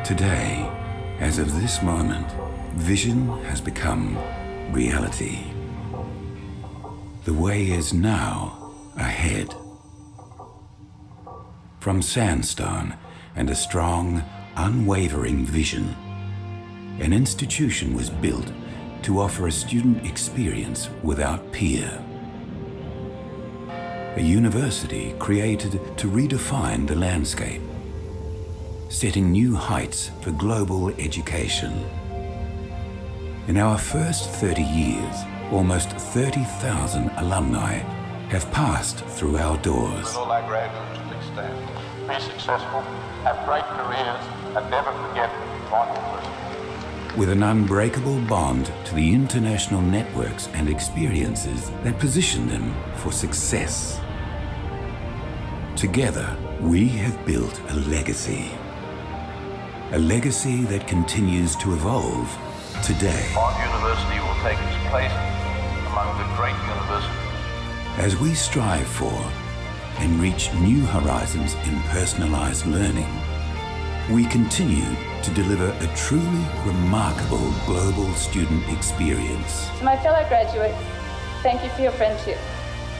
Today, as of this moment, vision has become reality. The way is now ahead. From sandstone and a strong, unwavering vision, an institution was built to offer a student experience without peer. A university created to redefine the landscape, setting new heights for global education. In our first 30 years, almost 30,000 alumni have passed through our doors. All our graduates to extend. Be successful, have great careers, and never forget Bond University. With an unbreakable bond to the international networks and experiences that position them for success. Together, we have built a legacy. A legacy that continues to evolve today. Bond University will take its place among the great universities. As we strive for and reach new horizons in personalized learning, we continue to deliver a truly remarkable global student experience. To my fellow graduates, thank you for your friendship.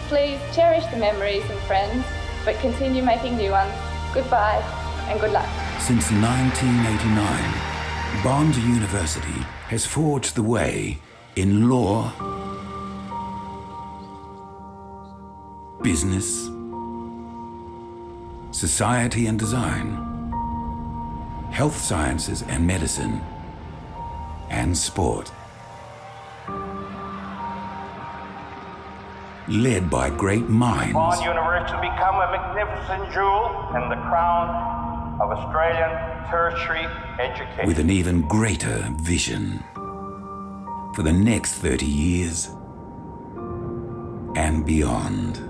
Please cherish the memories and friends, but continue making new ones. Goodbye and good luck. Since 1989, Bond University has forged the way in law, business, society and design, health sciences and medicine, and sport. Led by great minds. Bond University will become a magnificent jewel in the crown of Australian tertiary education. With an even greater vision for the next 30 years and beyond.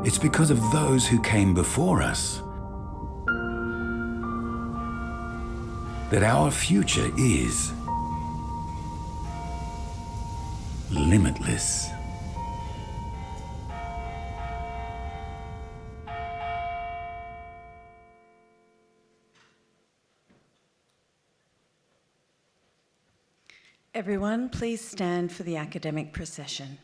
It's because of those who came before us that our future is limitless. Everyone, please stand for the academic procession.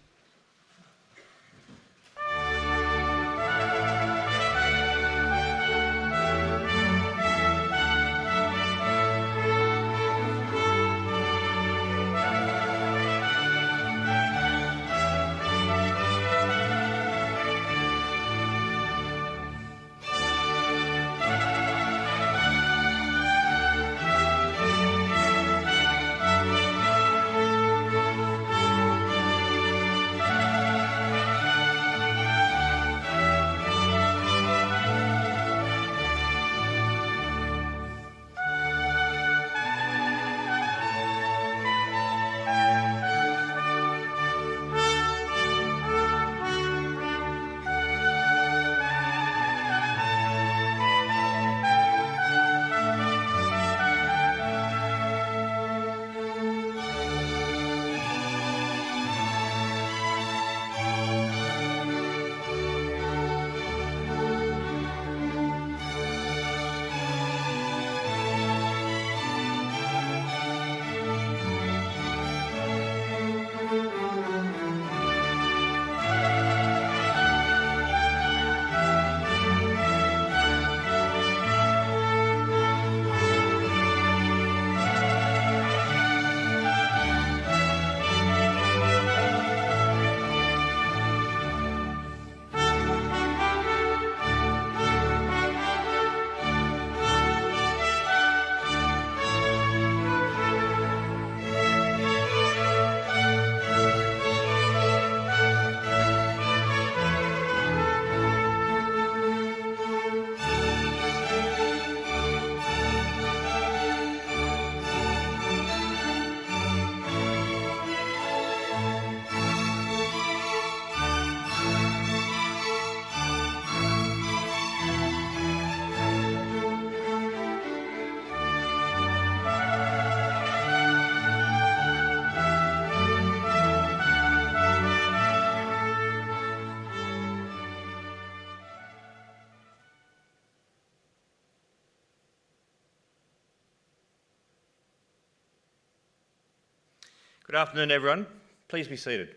Good afternoon, everyone. Please be seated.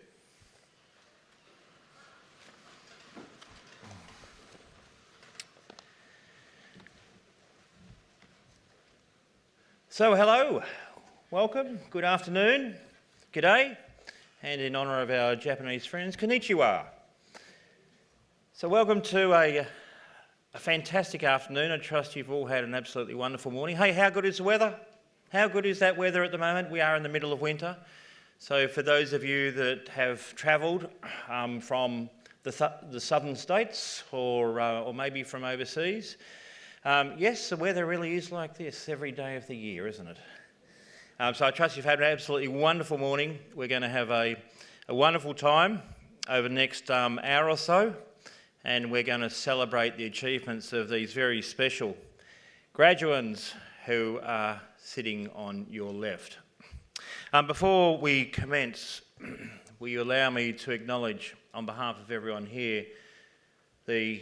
So, hello, welcome, good afternoon, g'day, and in honour of our Japanese friends, konnichiwa. So, welcome to a fantastic afternoon. I trust you've all had an absolutely wonderful morning. Hey, how good is the weather? How good is that weather at the moment? We are in the middle of winter. So for those of you that have travelled from the southern states or maybe from overseas, yes, the weather really is like this every day of the year, isn't it? So I trust you've had an absolutely wonderful morning. We're going to have a wonderful time over the next hour or so, and we're going to celebrate the achievements of these very special graduands who are sitting on your left. Before we commence, will you allow me to acknowledge on behalf of everyone here the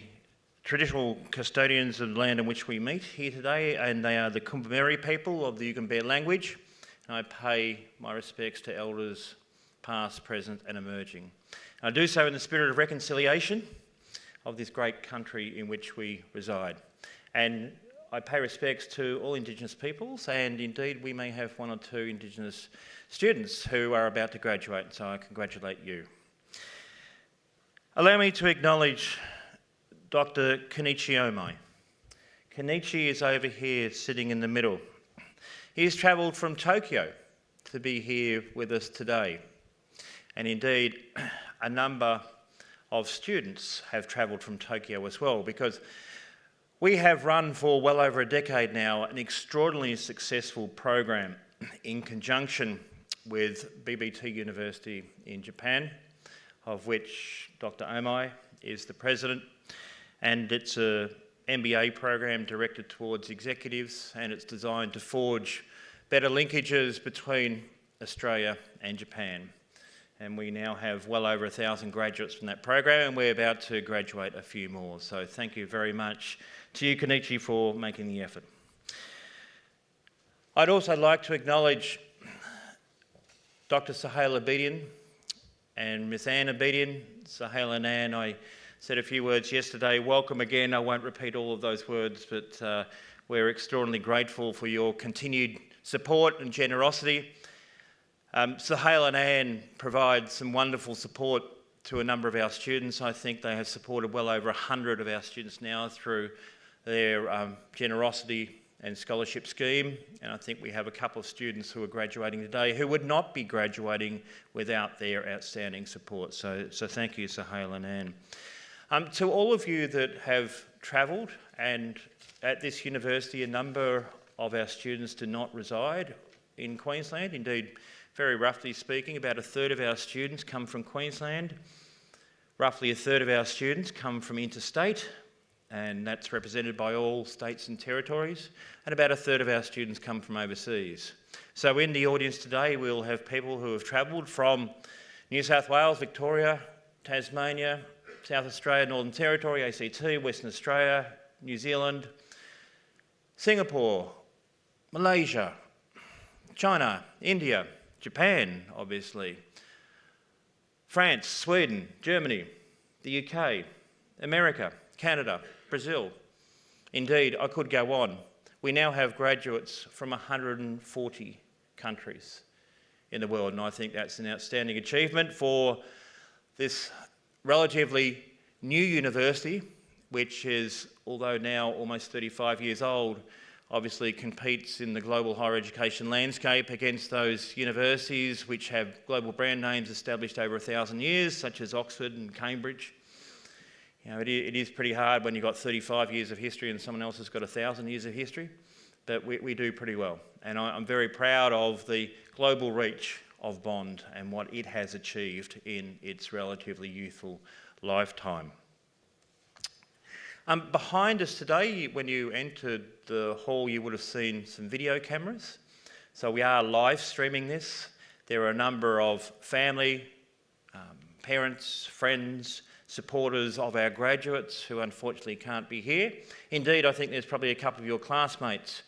traditional custodians of the land in which we meet here today, and they are the Kumbameri people of the Yugambeh language. And I pay my respects to elders past, present and emerging. I do so in the spirit of reconciliation of this great country in which we reside. And I pay respects to all Indigenous peoples, and indeed we may have one or two Indigenous students who are about to graduate, so I congratulate you. Allow me to acknowledge Dr. Kenichi Omai. Kenichi is over here sitting in the middle. He has travelled from Tokyo to be here with us today, and indeed a number of students have travelled from Tokyo as well, because we have run for well over a decade now an extraordinarily successful program in conjunction with BBT University in Japan, of which Dr. Omai is the president, and it's an MBA program directed towards executives, and it's designed to forge better linkages between Australia and Japan. And we now have well over 1,000 graduates from that program, and we're about to graduate a few more. So thank you very much to you, Kenichi, for making the effort. I'd also like to acknowledge Dr. Suhail Abedian and Ms. Anne Abedian. Suhail and Anne, I said a few words yesterday. Welcome again. I won't repeat all of those words, but we're extraordinarily grateful for your continued support and generosity. Suhail and Anne provide some wonderful support to a number of our students. I think they have supported well over 100 of our students now through their generosity and scholarship scheme, and I think we have a couple of students who are graduating today who would not be graduating without their outstanding support. So thank you, Suhail and Anne. To all of you that have travelled, and at this university a number of our students do not reside in Queensland. Indeed, very roughly speaking, about a third of our students come from Queensland. Roughly a third of our students come from interstate, and that's represented by all states and territories. And about a third of our students come from overseas. So in the audience today, we'll have people who have travelled from New South Wales, Victoria, Tasmania, South Australia, Northern Territory, ACT, Western Australia, New Zealand, Singapore, Malaysia, China, India, Japan, obviously, France, Sweden, Germany, the UK, America, Canada, Brazil. Indeed, I could go on. We now have graduates from 140 countries in the world, and I think that's an outstanding achievement for this relatively new university, which is, although now almost 35 years old, obviously competes in the global higher education landscape against those universities which have global brand names established over 1,000 years, such as Oxford and Cambridge. You know, it is pretty hard when you've got 35 years of history and someone else has got 1,000 years of history, but we do pretty well. And I'm very proud of the global reach of Bond and what it has achieved in its relatively youthful lifetime. Behind us today, when you entered the hall, you would have seen some video cameras. So we are live streaming this. There are a number of family, parents, friends, supporters of our graduates who unfortunately can't be here. Indeed, I think there's probably a couple of your classmates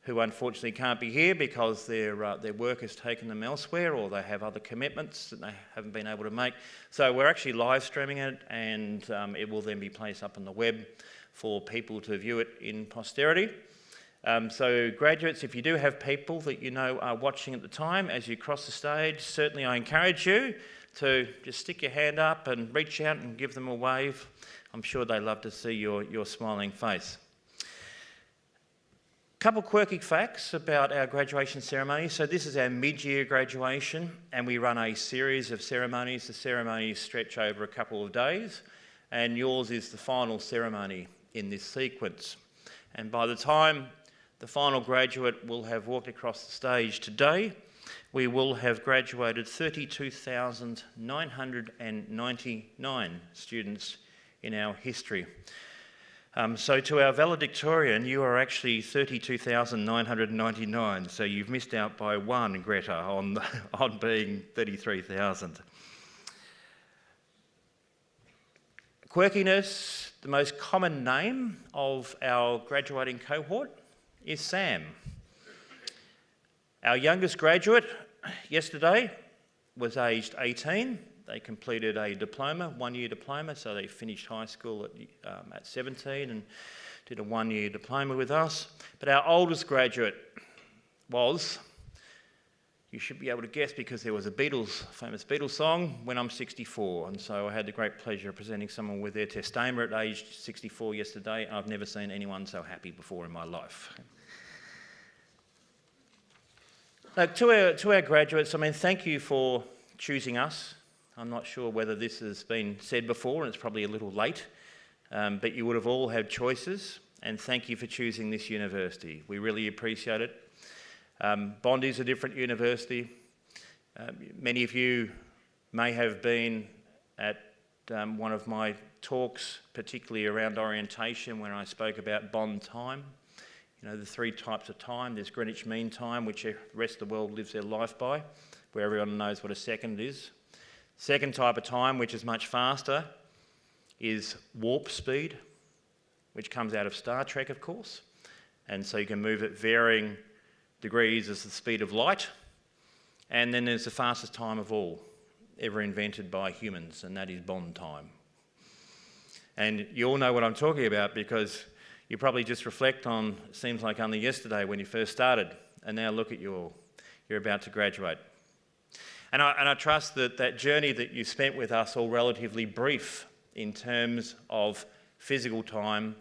who unfortunately can't be here because their work has taken them elsewhere, or they have other commitments that they haven't been able to make. So we're actually live streaming it, and it will then be placed up on the web for people to view it in posterity. So graduates, if you do have people that you know are watching at the time, as you cross the stage, certainly I encourage you to just stick your hand up and reach out and give them a wave. I'm sure they love to see your smiling face. Couple quirky facts about our graduation ceremony. So this is our mid-year graduation, and we run a series of ceremonies. The ceremonies stretch over a couple of days, and yours is the final ceremony in this sequence. And by the time the final graduate will have walked across the stage today, we will have graduated 32,999 students in our history. So to our valedictorian, you are actually 32,999, so you've missed out by one, Greta, on being 33,000. Quirkiness, the most common name of our graduating cohort is Sam. Our youngest graduate yesterday was aged 18. They completed a diploma, one-year diploma, so they finished high school at 17 and did a one-year diploma with us. But our oldest graduate was, you should be able to guess because there was a famous Beatles song, When I'm 64. And so I had the great pleasure of presenting someone with their testament at age 64 yesterday. I've never seen anyone so happy before in my life. Now, to our graduates, thank you for choosing us. I'm not sure whether this has been said before, and it's probably a little late, but you would have all had choices, and thank you for choosing this university. We really appreciate it. Bondi is a different university. Many of you may have been at one of my talks, particularly around orientation, when I spoke about Bond time. You know, the three types of time. There's Greenwich Mean Time, which the rest of the world lives their life by, where everyone knows what a second is. Second type of time, which is much faster, is warp speed, which comes out of Star Trek, of course. And so you can move at varying degrees as the speed of light. And then there's the fastest time of all, ever invented by humans, and that is Bond time. And you all know what I'm talking about because you probably just reflect on, it seems like only yesterday when you first started, and now look at you all. You're about to graduate. And I trust that that journey that you spent with us, all relatively brief in terms of physical time,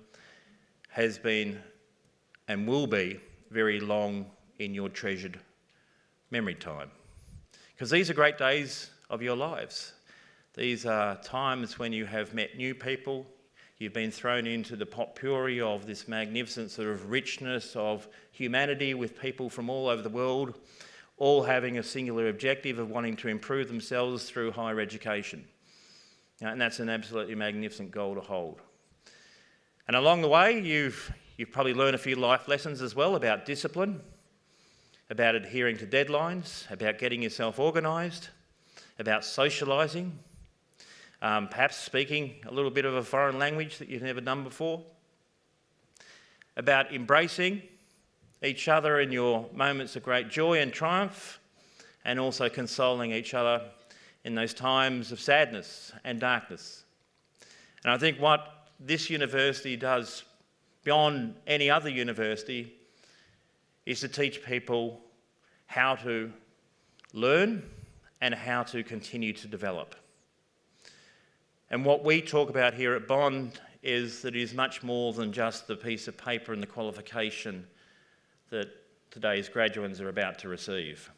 has been and will be very long in your treasured memory time. Because these are great days of your lives. These are times when you have met new people, you've been thrown into the potpourri of this magnificent sort of richness of humanity with people from all over the world, all having a singular objective of wanting to improve themselves through higher education. And that's an absolutely magnificent goal to hold. And along the way, you've probably learned a few life lessons as well about discipline, about adhering to deadlines, about getting yourself organised, about socialising, perhaps speaking a little bit of a foreign language that you've never done before, about embracing each other in your moments of great joy and triumph, and also consoling each other in those times of sadness and darkness. And I think what this university does beyond any other university is to teach people how to learn and how to continue to develop. And what we talk about here at Bond is that it is much more than just the piece of paper and the qualification that today's graduates are about to receive.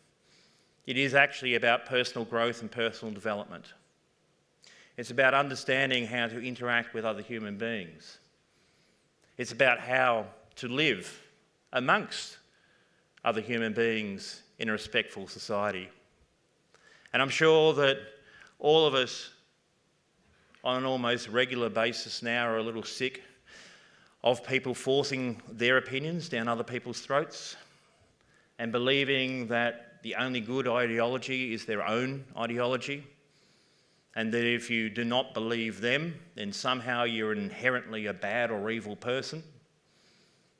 It is actually about personal growth and personal development. It's about understanding how to interact with other human beings. It's about how to live amongst other human beings in a respectful society. And I'm sure that all of us on an almost regular basis now are a little sick of people forcing their opinions down other people's throats and believing that the only good ideology is their own ideology, and that if you do not believe them, then somehow you're inherently a bad or evil person.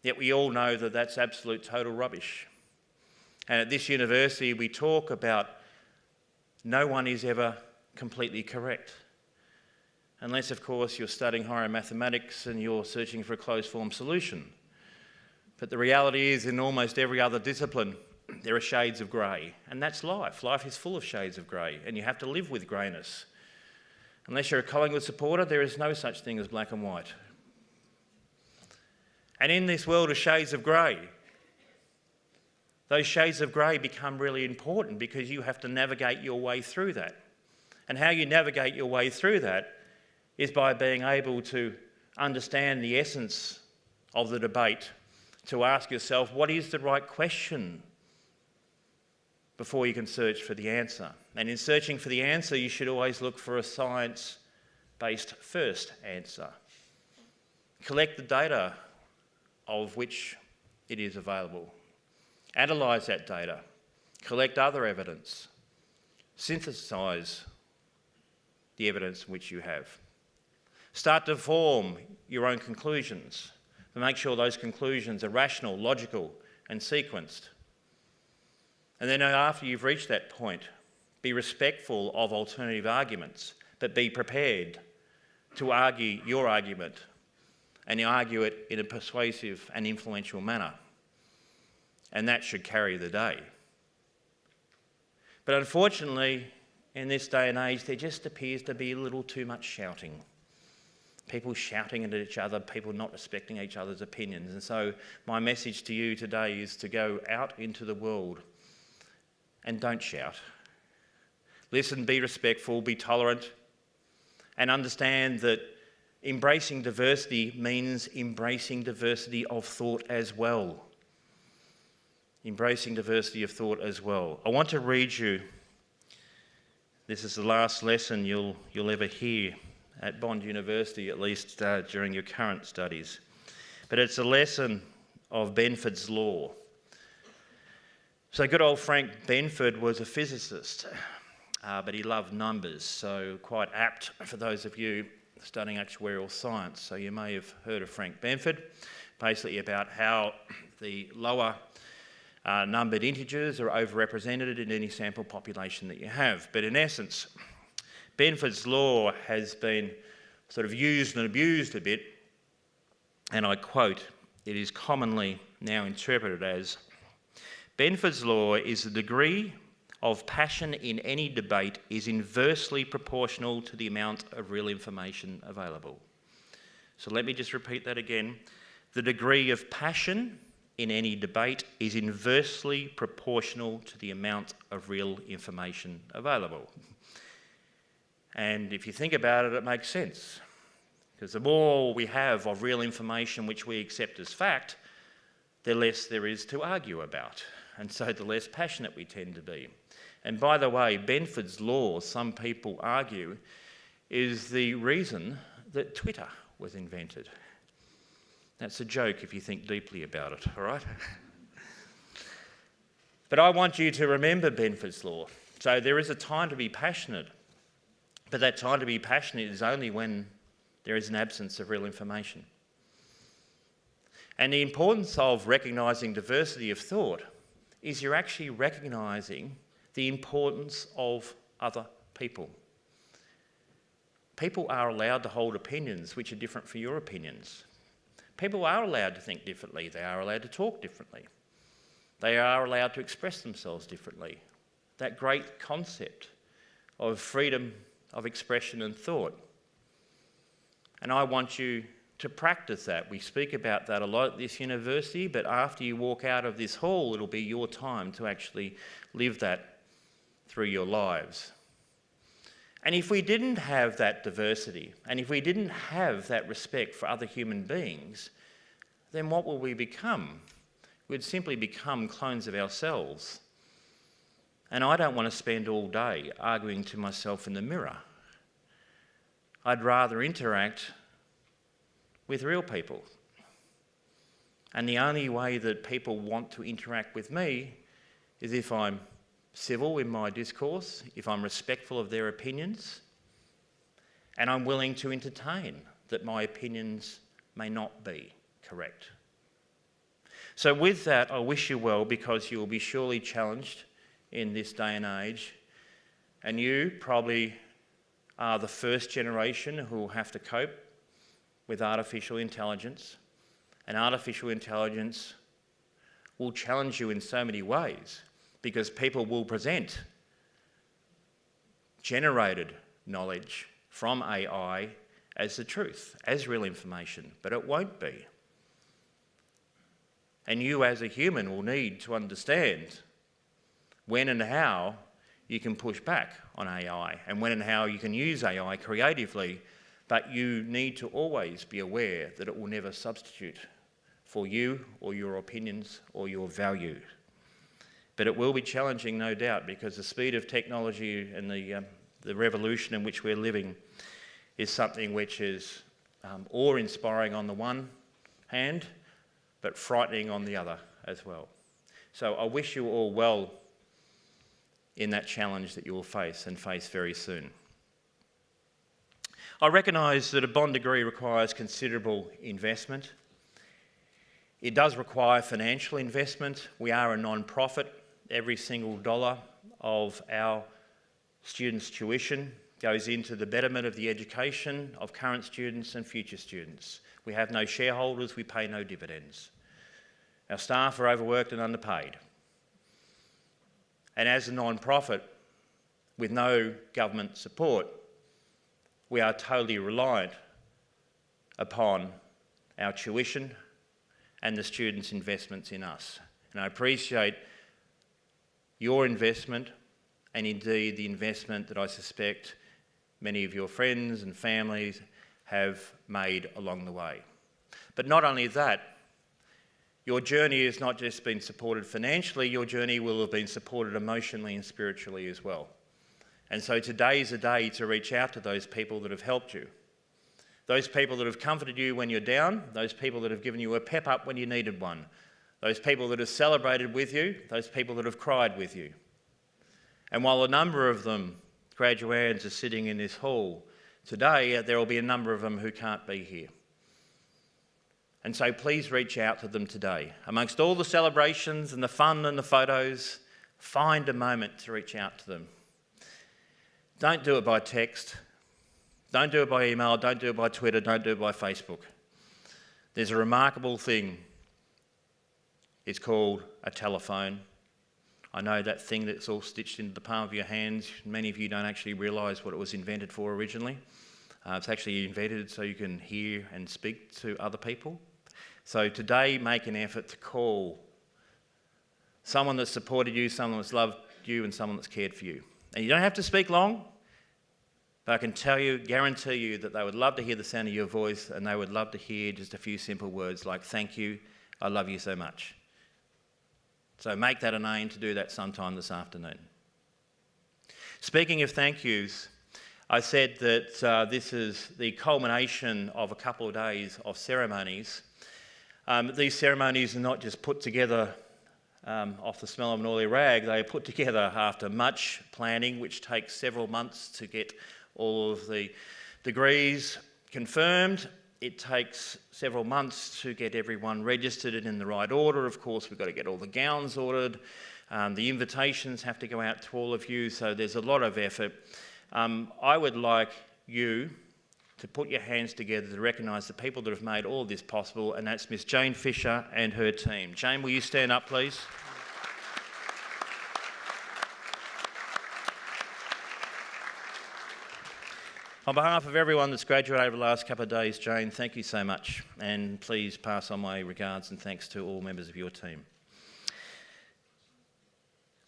Yet we all know that that's absolute total rubbish. And at this university, we talk about no one is ever completely correct. Unless, of course, you're studying higher mathematics and you're searching for a closed form solution. But the reality is, in almost every other discipline, there are shades of grey. And that's life. Life is full of shades of grey, and you have to live with greyness. Unless you're a Collingwood supporter, there is no such thing as black and white. And in this world of shades of grey, those shades of grey become really important because you have to navigate your way through that. And how you navigate your way through that is by being able to understand the essence of the debate, to ask yourself, what is the right question before you can search for the answer? And in searching for the answer, you should always look for a science-based first answer. Collect the data of which it is available. Analyse that data. Collect other evidence. Synthesise the evidence which you have. Start to form your own conclusions, but make sure those conclusions are rational, logical, and sequenced. And then after you've reached that point, be respectful of alternative arguments, but be prepared to argue your argument and argue it in a persuasive and influential manner. And that should carry the day. But unfortunately, in this day and age, there just appears to be a little too much shouting. People shouting at each other, people not respecting each other's opinions. And so my message to you today is to go out into the world and don't shout. Listen, be respectful, be tolerant, and understand that embracing diversity means embracing diversity of thought as well. Embracing diversity of thought as well. I want to read you, this is the last lesson you'll ever hear at Bond University, at least during your current studies. But it's a lesson of Benford's law. So good old Frank Benford was a physicist, but he loved numbers, so quite apt for those of you studying actuarial science. So you may have heard of Frank Benford, basically about how the lower numbered integers are overrepresented in any sample population that you have. But in essence, Benford's law has been sort of used and abused a bit, and I quote, it is commonly now interpreted as, Benford's law is the degree of passion in any debate is inversely proportional to the amount of real information available. So let me just repeat that again. The degree of passion in any debate is inversely proportional to the amount of real information available. And if you think about it, it makes sense. Because the more we have of real information which we accept as fact, the less there is to argue about. And so the less passionate we tend to be. And by the way, Benford's law, some people argue, is the reason that Twitter was invented. That's a joke if you think deeply about it, all right? But I want you to remember Benford's law. So there is a time to be passionate, but that time to be passionate is only when there is an absence of real information. And the importance of recognising diversity of thought is you're actually recognising the importance of other people. People are allowed to hold opinions which are different from your opinions. People are allowed to think differently. They are allowed to talk differently. They are allowed to express themselves differently. That great concept of freedom of expression and thought. And I want you to practice that. We speak about that a lot at this university, but after you walk out of this hall, it'll be your time to actually live that through your lives. And if we didn't have that diversity, and if we didn't have that respect for other human beings, then what will we become? We'd simply become clones of ourselves. And I don't want to spend all day arguing to myself in the mirror. I'd rather interact with real people. And the only way that people want to interact with me is if I'm civil in my discourse, if I'm respectful of their opinions, and I'm willing to entertain that my opinions may not be correct. So with that, I wish you well, because you will be surely challenged in this day and age. And you probably are the first generation who will have to cope with artificial intelligence. And artificial intelligence will challenge you in so many ways, because people will present generated knowledge from AI as the truth, as real information, but it won't be. And you as a human will need to understand when and how you can push back on AI, and when and how you can use AI creatively, but you need to always be aware that it will never substitute for you or your opinions or your value. But it will be challenging, no doubt, because the speed of technology and the revolution in which we're living is something which is awe-inspiring on the one hand, but frightening on the other as well. So I wish you all well in that challenge that you will face, and face very soon. I recognise that a bond degree requires considerable investment. It does require financial investment. We are a non-profit. Every single dollar of our students' tuition goes into the betterment of the education of current students and future students. We have no shareholders, we pay no dividends. Our staff are overworked and underpaid. And as a non-profit, with no government support, we are totally reliant upon our tuition and the students' investments in us. And I appreciate your investment, and indeed the investment that I suspect many of your friends and families have made along the way. But not only that, your journey has not just been supported financially, your journey will have been supported emotionally and spiritually as well. And so today is a day to reach out to those people that have helped you. Those people that have comforted you when you're down, those people that have given you a pep up when you needed one, those people that have celebrated with you, those people that have cried with you. And while a number of them, graduands, are sitting in this hall today, there will be a number of them who can't be here. And so please reach out to them today. Amongst all the celebrations and the fun and the photos, find a moment to reach out to them. Don't do it by text. Don't do it by email. Don't do it by Twitter. Don't do it by Facebook. There's a remarkable thing. It's called a telephone. I know that thing that's all stitched into the palm of your hands. Many of you don't actually realise what it was invented for originally. It's actually invented so you can hear and speak to other people. So today, make an effort to call someone that's supported you, someone that's loved you, and someone that's cared for you. And you don't have to speak long, but I can guarantee you that they would love to hear the sound of your voice, and they would love to hear just a few simple words like, thank you, I love you so much. So make that an aim to do that sometime this afternoon. Speaking of thank yous, I said that this is the culmination of a couple of days of ceremonies. These ceremonies are not just put together off the smell of an oily rag. They are put together after much planning, which takes several months to get all of the degrees confirmed. It takes several months to get everyone registered and in the right order. Of course, we've got to get all the gowns ordered. The invitations have to go out to all of you, so there's a lot of effort. I would like you to put your hands together to recognise the people that have made all of this possible, and that's Miss Jane Fisher and her team. Jane, will you stand up, please? On behalf of everyone that's graduated over the last couple of days, Jane, thank you so much, and please pass on my regards and thanks to all members of your team.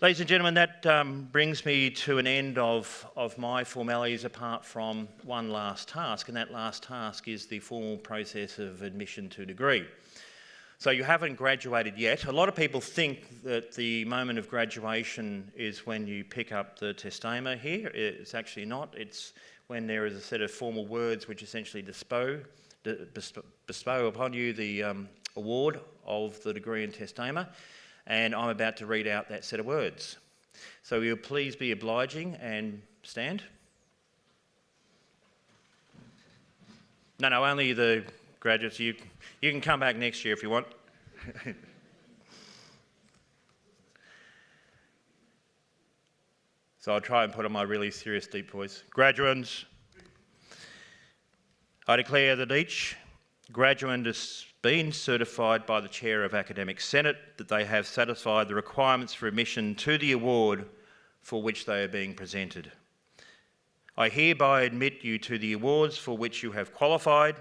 Ladies and gentlemen, that brings me to an end of my formalities, apart from one last task, and that last task is the formal process of admission to degree. So you haven't graduated yet. A lot of people think that the moment of graduation is when you pick up the testament here. It's actually not. It's when there is a set of formal words which essentially bestow upon you the award of the degree and testament. And I'm about to read out that set of words. So will you please be obliging and stand? No, only the graduates. You can come back next year if you want. So I'll try and put on my really serious deep voice. Graduands, I declare that each graduand has been certified by the Chair of Academic Senate that they have satisfied the requirements for admission to the award for which they are being presented. I hereby admit you to the awards for which you have qualified.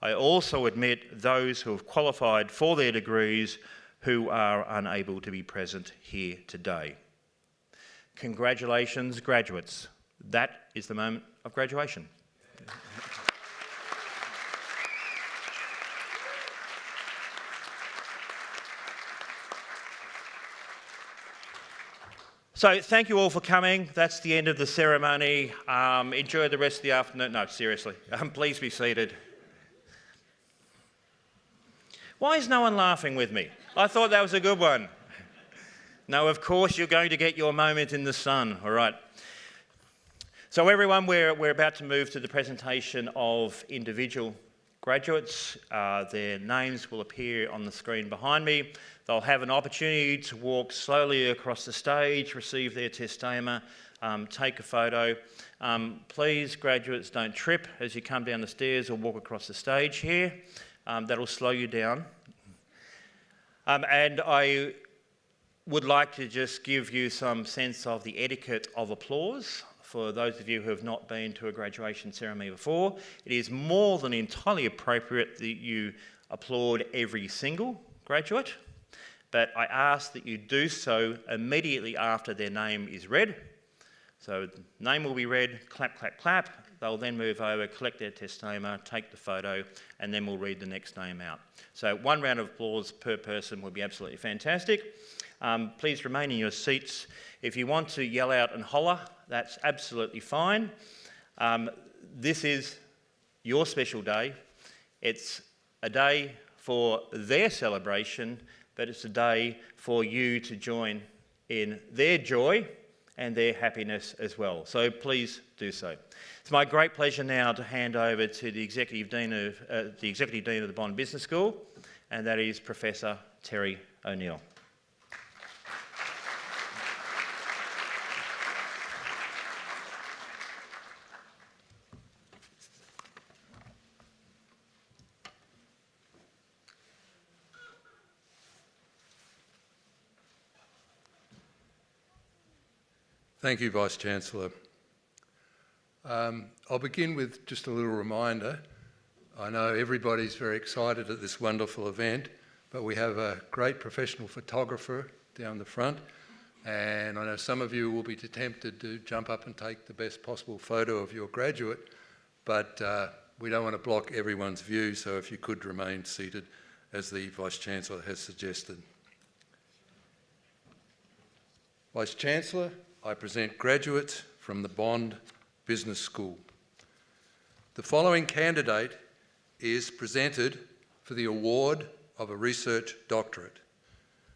I also admit those who have qualified for their degrees who are unable to be present here today. Congratulations, graduates. That is the moment of graduation. So thank you all for coming. That's the end of the ceremony. Enjoy the rest of the afternoon. No, seriously, please be seated. Why is no one laughing with me? I thought that was a good one. No, of course you're going to get your moment in the sun, all right. So everyone, we're about to move to the presentation of individual graduates. Their names will appear on the screen behind me. They'll have an opportunity to walk slowly across the stage, receive their testama, take a photo. Please, graduates, don't trip as you come down the stairs or walk across the stage here. That'll slow you down. And I would like to just give you some sense of the etiquette of applause. For those of you who have not been to a graduation ceremony before, it is more than entirely appropriate that you applaud every single graduate, but I ask that you do so immediately after their name is read. So the name will be read, clap, clap, clap. They'll then move over, collect their testama, take the photo, and then we'll read the next name out. So 1 round of applause per person would be absolutely fantastic. Please remain in your seats. If you want to yell out and holler, that's absolutely fine. This is your special day. It's a day for their celebration, but it's a day for you to join in their joy and their happiness as well. So please do so. It's my great pleasure now to hand over to the Executive Dean of the Bond Business School, and that is Professor Terry O'Neill. Thank you, Vice-Chancellor. I'll begin with just a little reminder. I know everybody's very excited at this wonderful event, but we have a great professional photographer down the front, and I know some of you will be tempted to jump up and take the best possible photo of your graduate, but we don't want to block everyone's view, so if you could remain seated as the Vice-Chancellor has suggested. Vice-Chancellor, I present graduates from the Bond Business School. The following candidate is presented for the award of a research doctorate.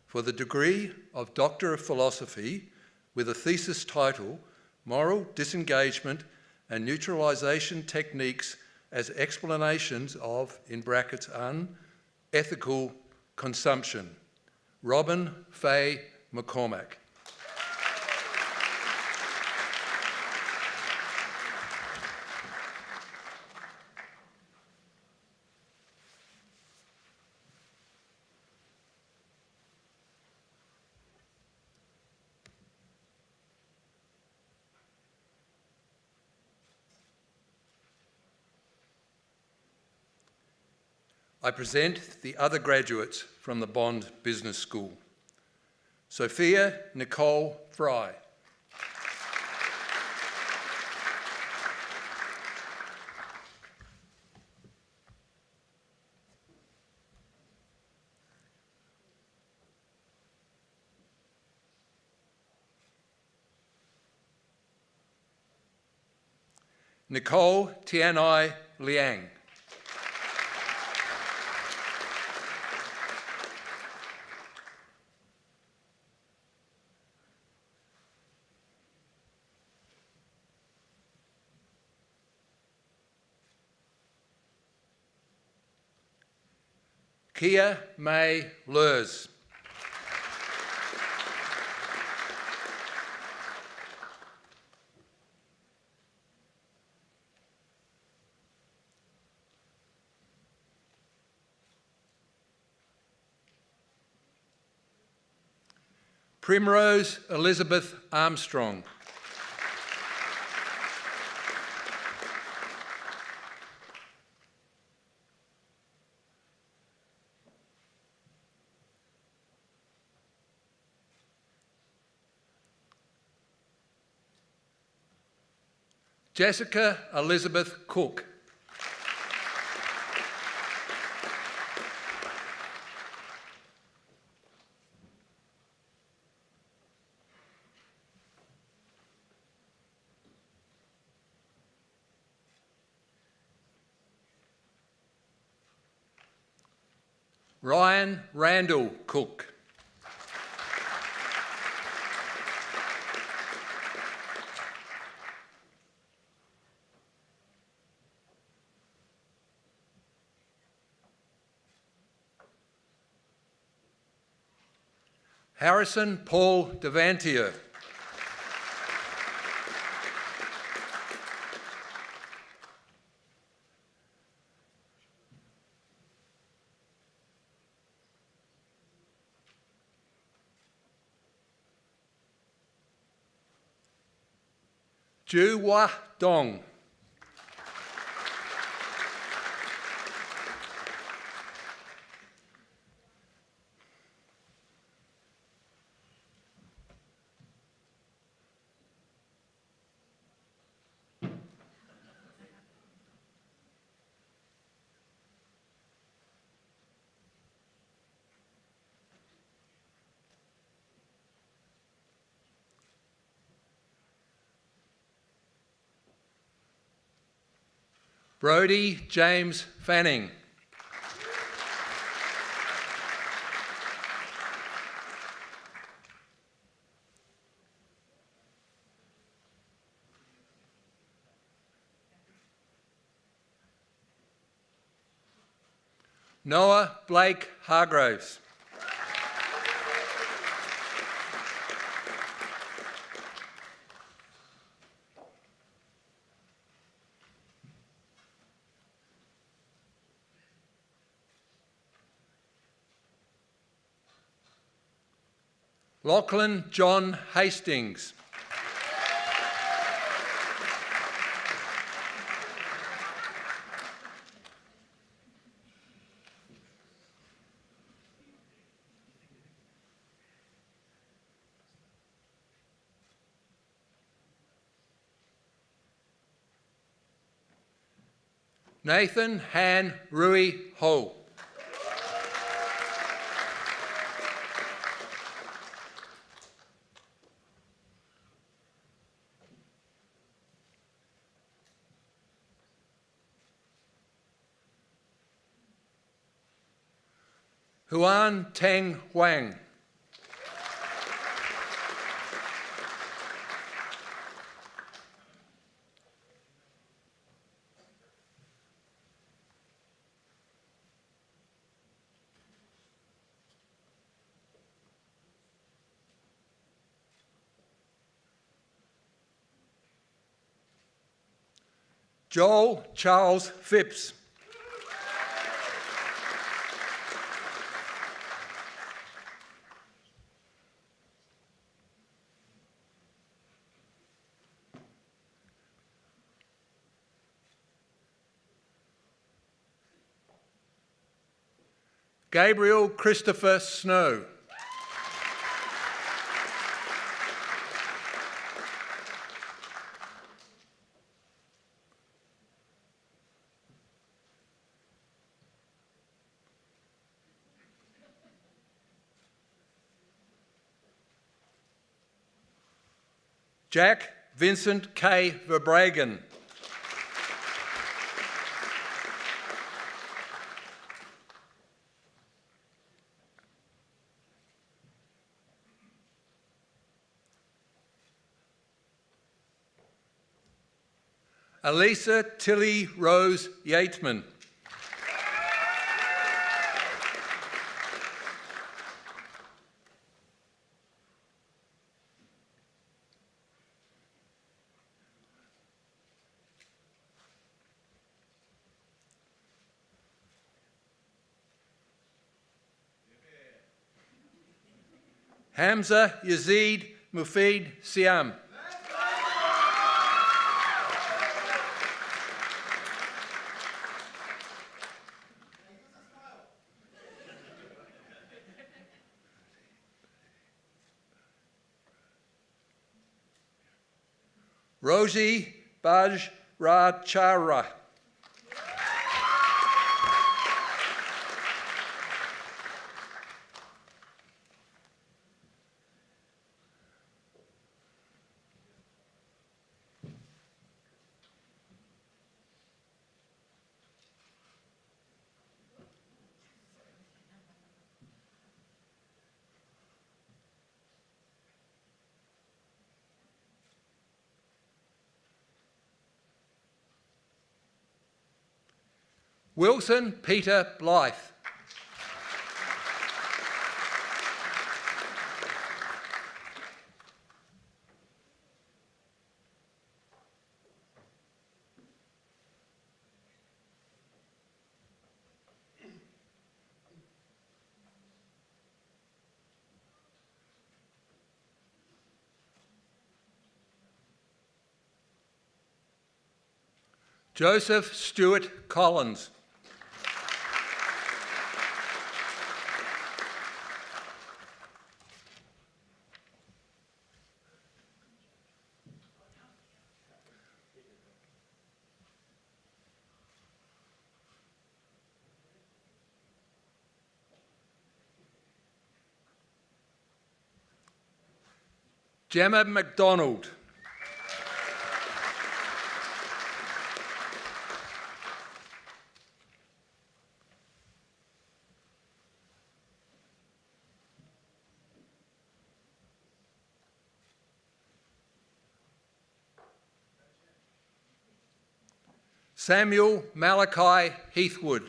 For the degree of Doctor of Philosophy with a thesis title, Moral Disengagement and Neutralisation Techniques as Explanations of, in brackets, Unethical Consumption, Robin Fay McCormack. I present the other graduates from the Bond Business School. Sophia Nicole Fry. Nicole Tianai Liang. Kia May Lurs. Primrose Elizabeth Armstrong. Jessica Elizabeth Cook. Ryan Randall Cook. Harrison Paul Devantier. Ju Wah Dong. Brodie James Fanning. Noah Blake Hargraves. Lachlan John Hastings. Nathan Han Rui Ho. Huan Teng Huang. Joel Charles Phipps. Gabriel Christopher Snow. Jack Vincent K. Verbragen. Elisa Tilly Rose Yateman. Hamza Yazid Mufid Siam. Rosie Bajrachara. Wilson Peter Blythe. Joseph Stewart Collins. Gemma MacDonald. Samuel Malachi Heathwood.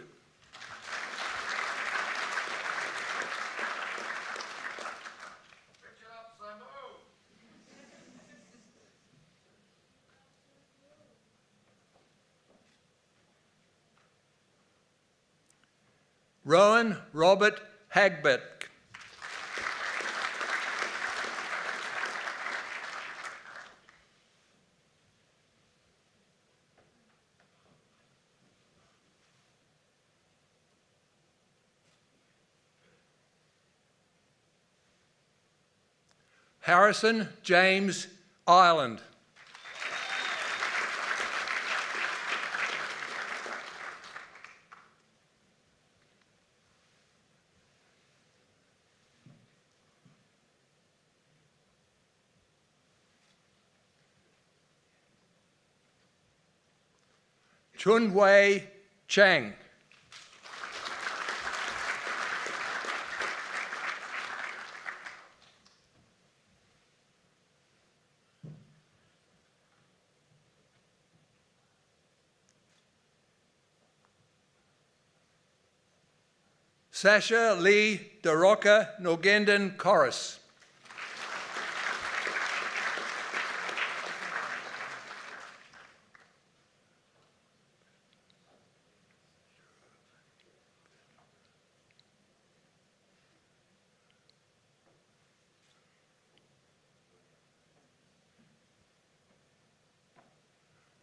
Rowan Robert Hagbert. Harrison James Ireland. Chun Wei Chang. Sasha Lee Daroka Nogendan Chorus.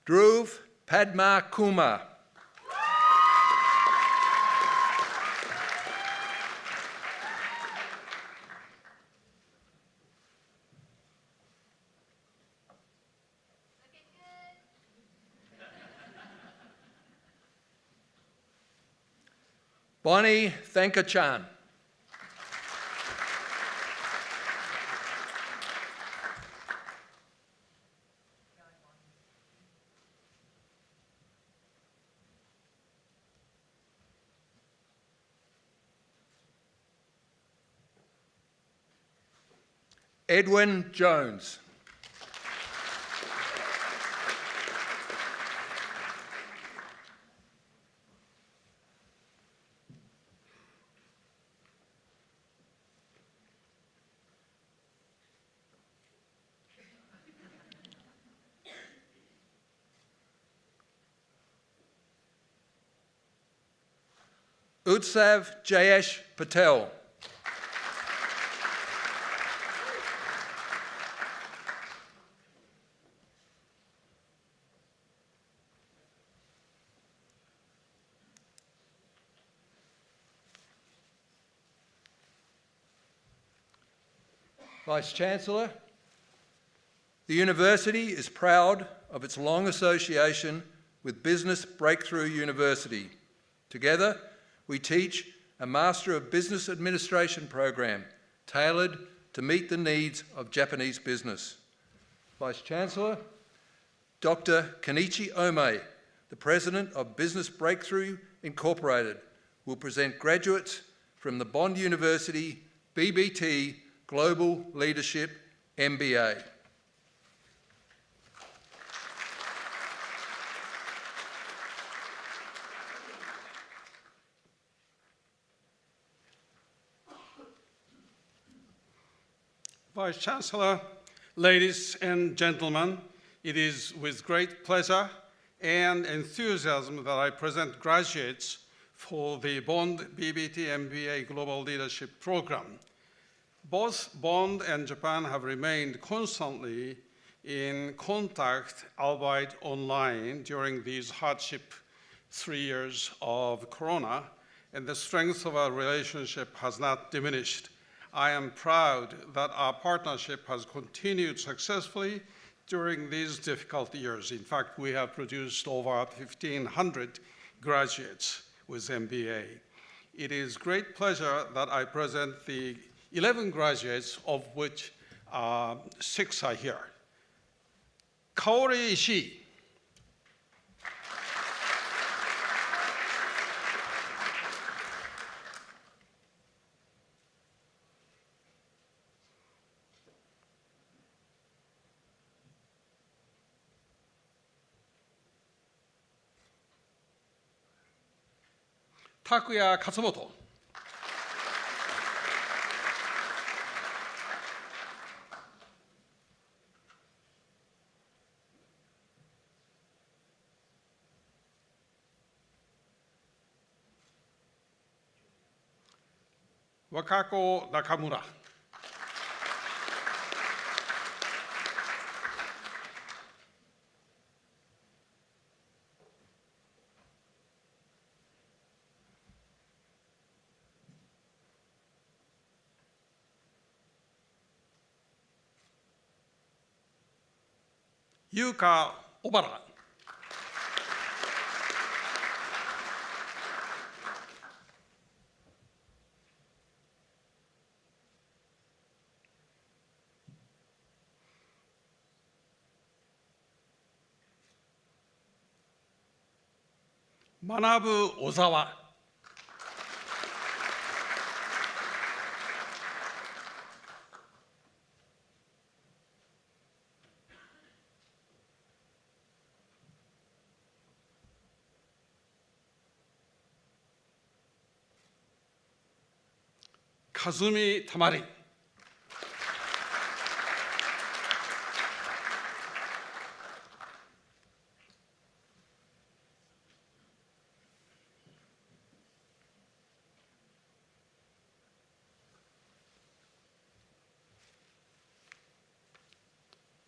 Dhruv Padma Kumar. Bonnie Thankachan. Edwin Jones. Utsav Jayesh Patel. Vice-Chancellor, the university is proud of its long association with Business Breakthrough University. Together, we teach a Master of Business Administration program tailored to meet the needs of Japanese business. Vice-Chancellor, Dr. Kenichi Ome, the President of Business Breakthrough Incorporated, will present graduates from the Bond University BBT Global Leadership MBA. Vice-Chancellor, ladies and gentlemen, it is with great pleasure and enthusiasm that I present graduates for the Bond BBT MBA Global Leadership Program. Both Bond and Japan have remained constantly in contact, albeit online, during these hardship 3 years of Corona, and the strength of our relationship has not diminished. I am proud that our partnership has continued successfully during these difficult years. In fact, we have produced over 1,500 graduates with MBA. It is great pleasure that I present the 11 graduates, of which 6 are here. Kaori Ishii. Takuya Katsumoto. Wakako Nakamura. Yuka Obara. Manabu Ozawa. Kazumi Tamari.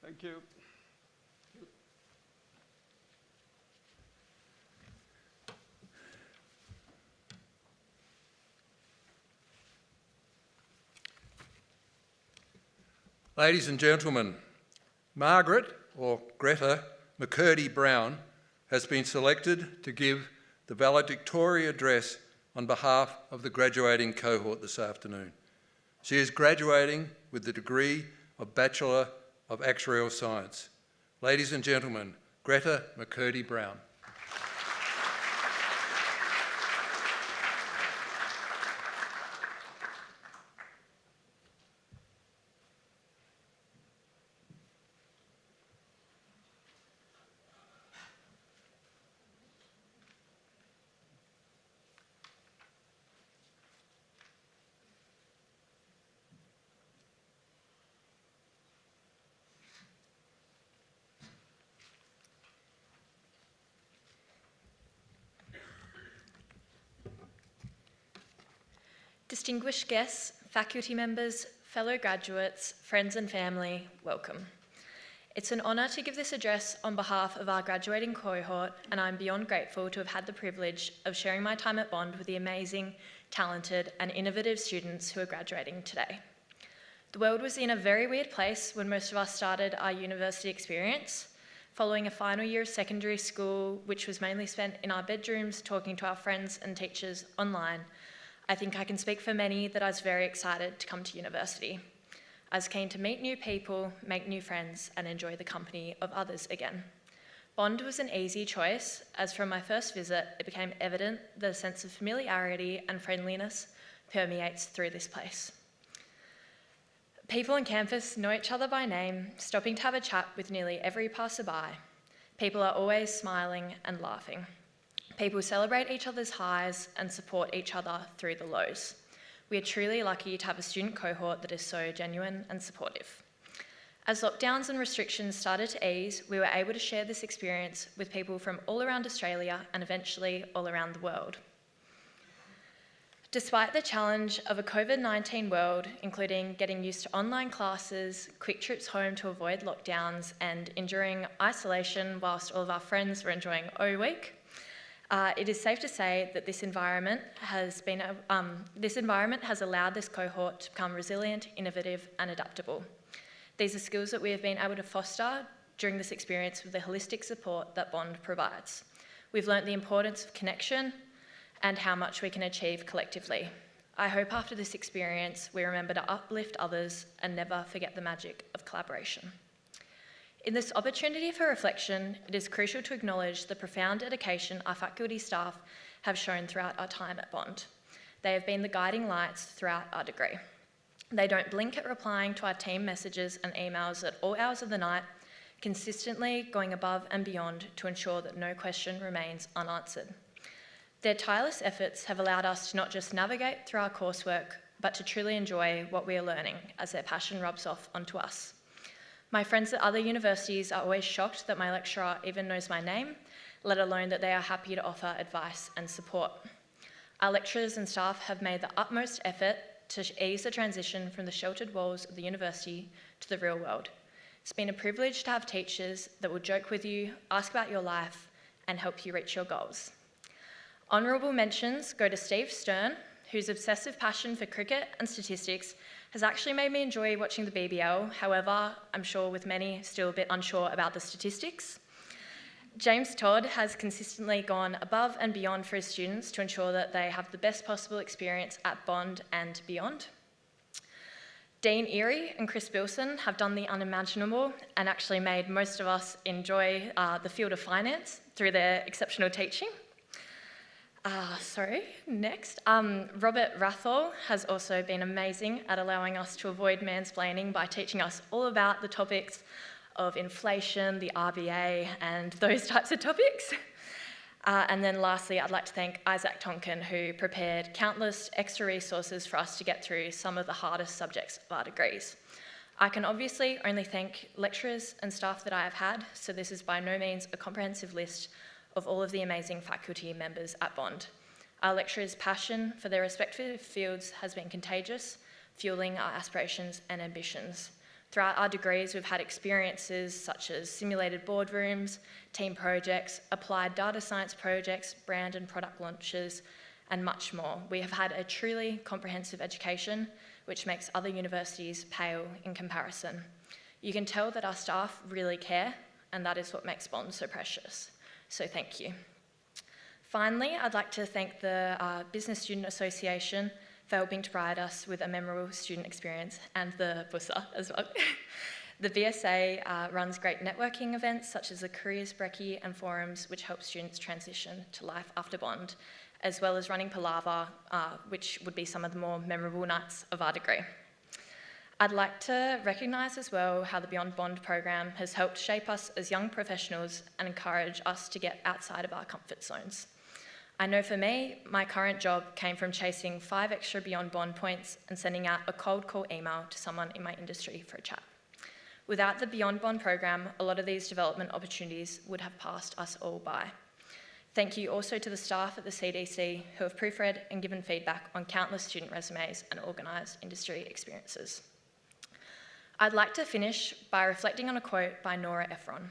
Thank you. Ladies and gentlemen, Margaret, or Greta McCurdy Brown, has been selected to give the valedictory address on behalf of the graduating cohort this afternoon. She is graduating with the degree of Bachelor of Actuarial Science. Ladies and gentlemen, Greta McCurdy Brown. Distinguished guests, faculty members, fellow graduates, friends and family, welcome. It's an honour to give this address on behalf of our graduating cohort, and I'm beyond grateful to have had the privilege of sharing my time at Bond with the amazing, talented and innovative students who are graduating today. The world was in a very weird place when most of us started our university experience. Following a final year of secondary school, which was mainly spent in our bedrooms talking to our friends and teachers online, I think I can speak for many that I was very excited to come to university. I was keen to meet new people, make new friends, and enjoy the company of others again. Bond was an easy choice, as from my first visit, it became evident that a sense of familiarity and friendliness permeates through this place. People on campus know each other by name, stopping to have a chat with nearly every passerby. People are always smiling and laughing. People celebrate each other's highs and support each other through the lows. We are truly lucky to have a student cohort that is so genuine and supportive. As lockdowns and restrictions started to ease, we were able to share this experience with people from all around Australia and eventually all around the world. Despite the challenge of a COVID-19 world, including getting used to online classes, quick trips home to avoid lockdowns, and enduring isolation whilst all of our friends were enjoying O Week, it is safe to say that this environment has allowed this cohort to become resilient, innovative, and adaptable. These are skills that we have been able to foster during this experience with the holistic support that Bond provides. We've learnt the importance of connection and how much we can achieve collectively. I hope after this experience we remember to uplift others and never forget the magic of collaboration. In this opportunity for reflection, it is crucial to acknowledge the profound dedication our faculty staff have shown throughout our time at Bond. They have been the guiding lights throughout our degree. They don't blink at replying to our team messages and emails at all hours of the night, consistently going above and beyond to ensure that no question remains unanswered. Their tireless efforts have allowed us to not just navigate through our coursework, but to truly enjoy what we are learning as their passion rubs off onto us. My friends at other universities are always shocked that my lecturer even knows my name, let alone that they are happy to offer advice and support. Our lecturers and staff have made the utmost effort to ease the transition from the sheltered walls of the university to the real world. It's been a privilege to have teachers that will joke with you, ask about your life, and help you reach your goals. Honourable mentions go to Steve Stern, whose obsessive passion for cricket and statistics has actually made me enjoy watching the BBL. However, I'm sure with many still a bit unsure about the statistics. James Todd has consistently gone above and beyond for his students to ensure that they have the best possible experience at Bond and beyond. Dean Erie and Chris Bilson have done the unimaginable and actually made most of us enjoy the field of finance through their exceptional teaching. Next. Robert Rathall has also been amazing at allowing us to avoid mansplaining by teaching us all about the topics of inflation, the RBA, and those types of topics. And then lastly, I'd like to thank Isaac Tonkin, who prepared countless extra resources for us to get through some of the hardest subjects of our degrees. I can obviously only thank lecturers and staff that I have had, so this is by no means a comprehensive list of all of the amazing faculty members at Bond. Our lecturers' passion for their respective fields has been contagious, fueling our aspirations and ambitions. Throughout our degrees, we've had experiences such as simulated boardrooms, team projects, applied data science projects, brand and product launches, and much more. We have had a truly comprehensive education, which makes other universities pale in comparison. You can tell that our staff really care, and that is what makes Bond so precious. So thank you. Finally, I'd like to thank the Business Student Association for helping to provide us with a memorable student experience, and the BUSA as well. The BSA runs great networking events such as the Careers Brekkie and forums, which help students transition to life after Bond, as well as running Palava, which would be some of the more memorable nights of our degree. I'd like to recognise as well how the Beyond Bond program has helped shape us as young professionals and encourage us to get outside of our comfort zones. I know for me, my current job came from chasing 5 extra Beyond Bond points and sending out a cold call email to someone in my industry for a chat. Without the Beyond Bond program, a lot of these development opportunities would have passed us all by. Thank you also to the staff at the CDC who have proofread and given feedback on countless student resumes and organised industry experiences. I'd like to finish by reflecting on a quote by Nora Ephron.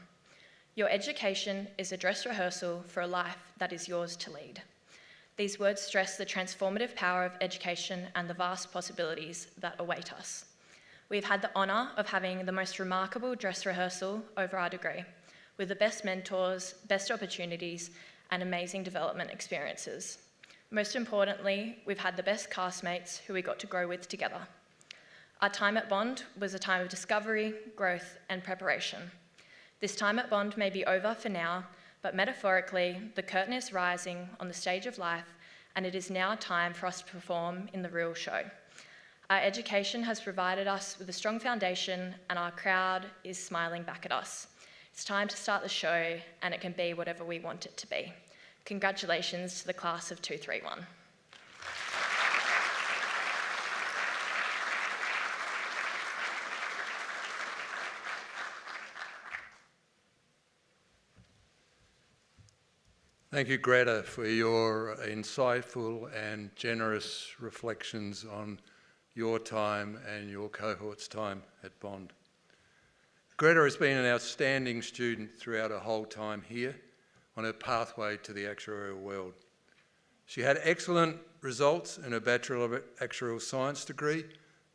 "Your education is a dress rehearsal for a life that is yours to lead." These words stress the transformative power of education and the vast possibilities that await us. We've had the honour of having the most remarkable dress rehearsal over our degree, with the best mentors, best opportunities, and amazing development experiences. Most importantly, we've had the best castmates who we got to grow with together. Our time at Bond was a time of discovery, growth, and preparation. This time at Bond may be over for now, but metaphorically, the curtain is rising on the stage of life, and it is now time for us to perform in the real show. Our education has provided us with a strong foundation, and our crowd is smiling back at us. It's time to start the show, and it can be whatever we want it to be. Congratulations to the class of 231. Thank you, Greta, for your insightful and generous reflections on your time and your cohort's time at Bond. Greta has been an outstanding student throughout her whole time here on her pathway to the actuarial world. She had excellent results in her Bachelor of Actuarial Science degree,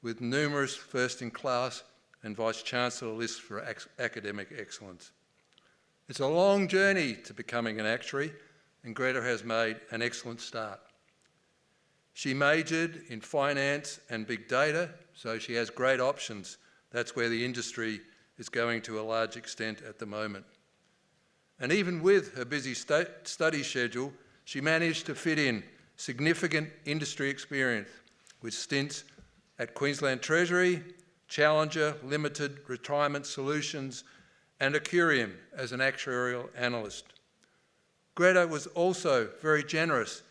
with numerous first-in-class and Vice-Chancellor lists for academic excellence. It's a long journey to becoming an actuary, and Greta has made an excellent start. She majored in finance and big data, so she has great options. That's where the industry is going to a large extent at the moment. And even with her busy study schedule, she managed to fit in significant industry experience with stints at Queensland Treasury, Challenger Limited Retirement Solutions, and Accurium as an actuarial analyst. Greta was also very generous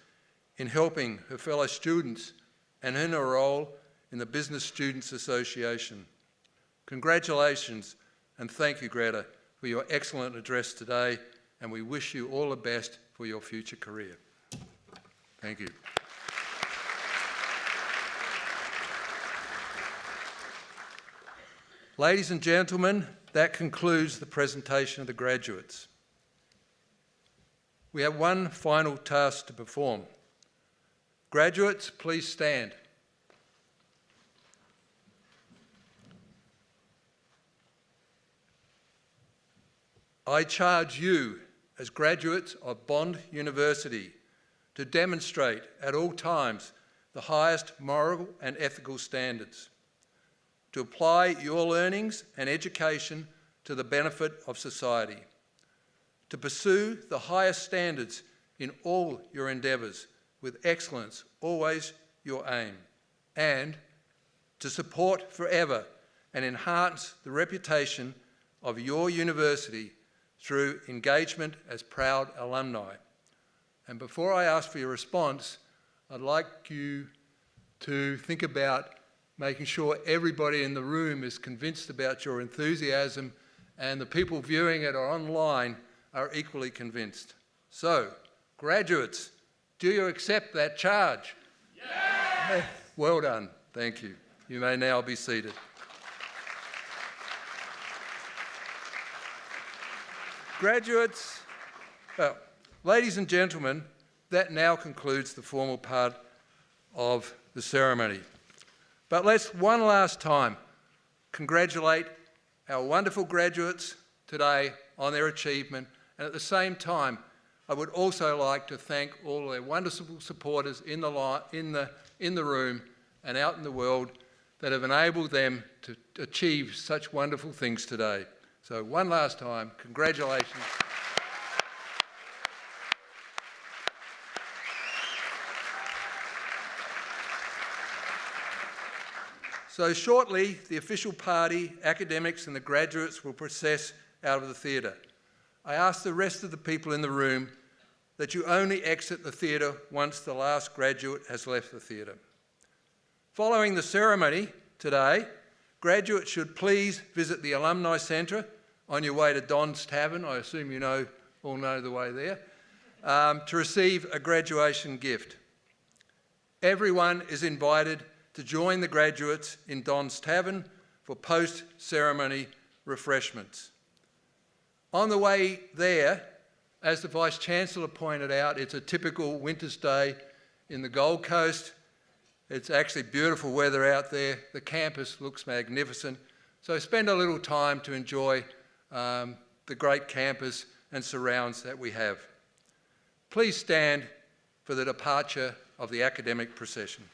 in helping her fellow students and in her role in the Business Students Association. Congratulations and thank you, Greta, for your excellent address today, and we wish you all the best for your future career. Thank you. Ladies and gentlemen, that concludes the presentation of the graduates. We have one final task to perform. Graduates, please stand. I charge you, as graduates of Bond University, to demonstrate at all times the highest moral and ethical standards, to apply your learnings and education to the benefit of society, to pursue the highest standards in all your endeavours, with excellence always your aim, and to support forever and enhance the reputation of your university through engagement as proud alumni. And before I ask for your response, I'd like you to think about making sure everybody in the room is convinced about your enthusiasm and the people viewing it or online are equally convinced. So, graduates, do you accept that charge? Yes! Well done, thank you. You may now be seated. Graduates, ladies and gentlemen, that now concludes the formal part of the ceremony. But let's one last time congratulate our wonderful graduates today on their achievement, and at the same time, I would also like to thank all their wonderful supporters in the room and out in the world that have enabled them to achieve such wonderful things today. So one last time, congratulations. So shortly, the official party, academics and the graduates will process out of the theatre. I ask the rest of the people in the room that you only exit the theatre once the last graduate has left the theatre. Following the ceremony today, graduates should please visit the Alumni Centre on your way to Don's Tavern, I assume you all know the way there, to receive a graduation gift. Everyone is invited to join the graduates in Don's Tavern for post-ceremony refreshments. On the way there, as the Vice-Chancellor pointed out, it's a typical winter's day in the Gold Coast. It's actually beautiful weather out there. The campus looks magnificent. So spend a little time to enjoy the great campus and surrounds that we have. Please stand for the departure of the academic procession.